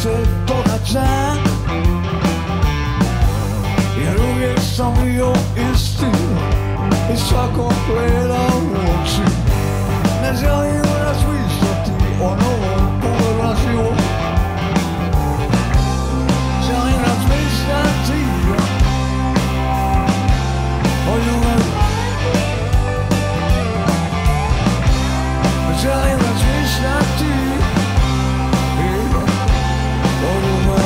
se događa, jer uvijek sam bio isti i svakom gledao u oči. Ne želim razmišljati o novom pogledu na život, želim razmišljati o ljubavi. Želim razmišljati o ljubavi.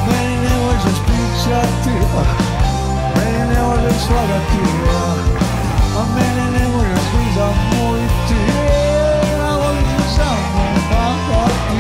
Meni ne možeš pričati, meni ne možeš slagati, a mene ne možeš ni zamoliti, a možeš samo plakati.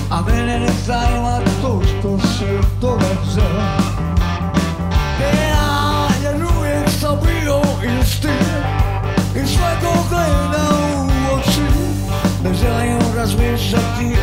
A mene ne zanima to što se događa, jer uvijek sam bio isti i svakog gledam u oči. Ne želim razmišljati